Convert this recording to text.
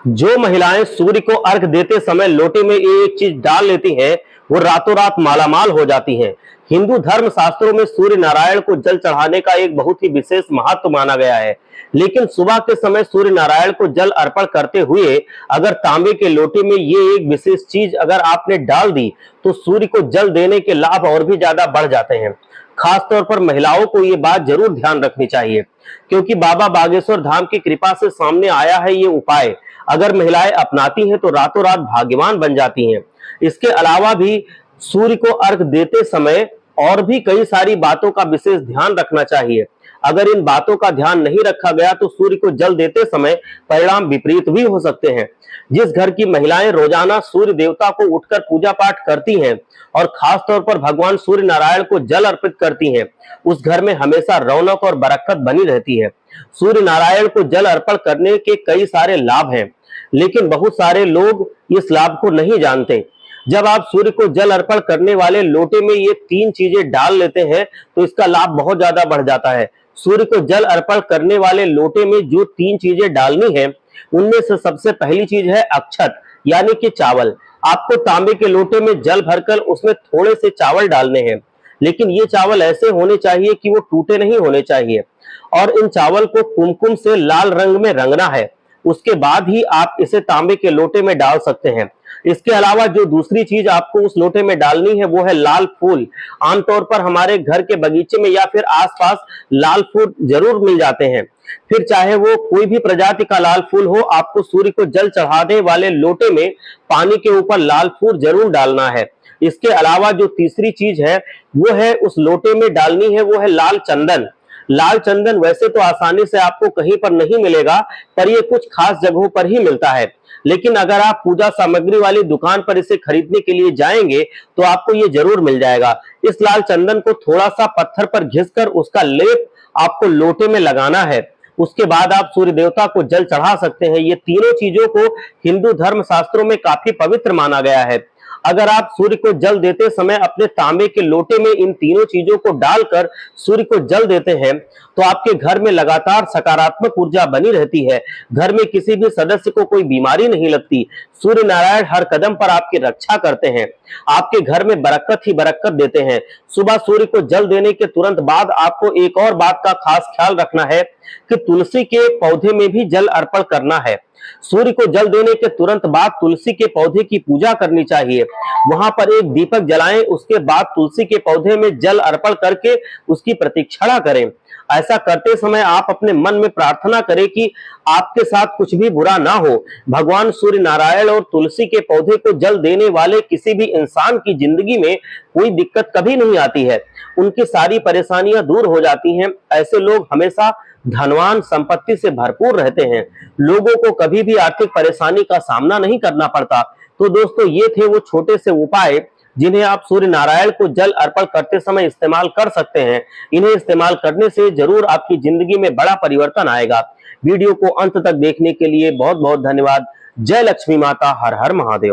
जो महिलाएं सूर्य को अर्घ देते समय लोटे में एक चीज डाल लेती हैं, वो रातों रात मालामाल हो जाती हैं। हिंदू धर्म शास्त्रों में सूर्य नारायण को जल चढ़ाने का एक बहुत ही विशेष महत्व माना गया है। लेकिन सुबह के समय सूर्य नारायण को जल अर्पण करते हुए अगर तांबे के लोटे में ये एक विशेष चीज अगर आपने डाल दी, तो सूर्य को जल देने के लाभ और भी ज्यादा बढ़ जाते हैं। खास तौर पर महिलाओं को ये बात जरूर ध्यान रखनी चाहिए, क्योंकि बाबा बागेश्वर धाम की कृपा से सामने आया है ये उपाय। अगर महिलाएं अपनाती हैं तो रातों रात भाग्यवान बन जाती हैं। इसके अलावा भी सूर्य को अर्घ देते समय और भी कई सारी बातों का विशेष ध्यान रखना चाहिए। अगर इन बातों का ध्यान नहीं रखा गया तो सूर्य को जल देते समय परिणाम विपरीत भी हो सकते हैं। जिस घर की महिलाएं रोजाना सूर्य देवता को उठकर पूजा पाठ करती हैं और खास तौर पर भगवान सूर्य नारायण को जल अर्पित करती हैं, उस घर में हमेशा रौनक और बरकत बनी रहती है। सूर्य नारायण को जल अर्पण करने के कई सारे लाभ हैं, लेकिन बहुत सारे लोग इस लाभ को नहीं जानते। जब आप सूर्य को जल अर्पण करने वाले लोटे में ये तीन चीजें डाल लेते हैं तो इसका लाभ बहुत ज्यादा बढ़ जाता है। सूर्य को जल अर्पण करने वाले लोटे में जो तीन चीजें डालनी है, उनमें से सबसे पहली चीज है अक्षत, यानी कि चावल। आपको तांबे के लोटे में जल भरकर उसमें थोड़े से चावल डालने हैं, लेकिन ये चावल ऐसे होने चाहिए कि वो टूटे नहीं होने चाहिए। और इन चावल को कुमकुम से लाल रंग में रंगना है। उसके बाद ही आप इसे तांबे के लोटे में डाल सकते हैं। इसके अलावा जो दूसरी चीज आपको उस लोटे में डालनी है वो है लाल फूल। आमतौर पर हमारे घर के बगीचे में या फिर आसपास लाल फूल जरूर मिल जाते हैं। फिर चाहे वो कोई भी प्रजाति का लाल फूल हो, आपको सूर्य को जल चढ़ाने वाले लोटे में पानी के ऊपर लाल फूल जरूर डालना है। इसके अलावा जो तीसरी चीज है वो है उस लोटे में डालनी है, वो है लाल चंदन। लाल चंदन वैसे तो आसानी से आपको कहीं पर नहीं मिलेगा, पर ये कुछ खास जगहों पर ही मिलता है। लेकिन अगर आप पूजा सामग्री वाली दुकान पर इसे खरीदने के लिए जाएंगे तो आपको ये जरूर मिल जाएगा। इस लाल चंदन को थोड़ा सा पत्थर पर घिसकर उसका लेप आपको लोटे में लगाना है। उसके बाद आप सूर्य देवता को जल चढ़ा सकते हैं। ये तीनों चीजों को हिंदू धर्म शास्त्रों में काफी पवित्र माना गया है। अगर आप सूर्य को जल देते समय अपने तांबे के लोटे में इन तीनों चीजों को डालकर सूर्य को जल देते हैं, तो आपके घर में लगातार सकारात्मक ऊर्जा बनी रहती है। घर में किसी भी सदस्य को कोई बीमारी नहीं लगती। सूर्य नारायण हर कदम पर आपकी रक्षा करते हैं, आपके घर में बरकत ही बरकत देते हैं। सुबह सूर्य को जल देने के तुरंत बाद आपको एक और बात का खास ख्याल रखना है कि तुलसी के पौधे में भी जल अर्पण करना है। सूर्य को जल देने के तुरंत बाद तुलसी के पौधे की पूजा करनी चाहिए। वहां पर एक दीपक जलाएं, उसके बाद तुलसी के पौधे में जल अर्पण करके उसकी प्रतीक्षा करें। ऐसा करते समय आप अपने मन में प्रार्थना करें कि आपके साथ कुछ भी बुरा ना हो। भगवान सूर्य नारायण और तुलसी के पौधे को जल देने वाले किसी भी इंसान की जिंदगी में कोई दिक्कत कभी नहीं आती है। उनकी सारी परेशानियां दूर हो जाती हैं। ऐसे लोग हमेशा धनवान, संपत्ति से भरपूर रहते हैं। लोगों को कभी भी आर्थिक परेशानी का सामना नहीं करना पड़ता। तो दोस्तों, ये थे वो छोटे से उपाय जिन्हें आप सूर्य नारायण को जल अर्पण करते समय इस्तेमाल कर सकते हैं। इन्हें इस्तेमाल करने से जरूर आपकी जिंदगी में बड़ा परिवर्तन आएगा। वीडियो को अंत तक देखने के लिए बहुत बहुत धन्यवाद। जय लक्ष्मी माता, हर हर महादेव।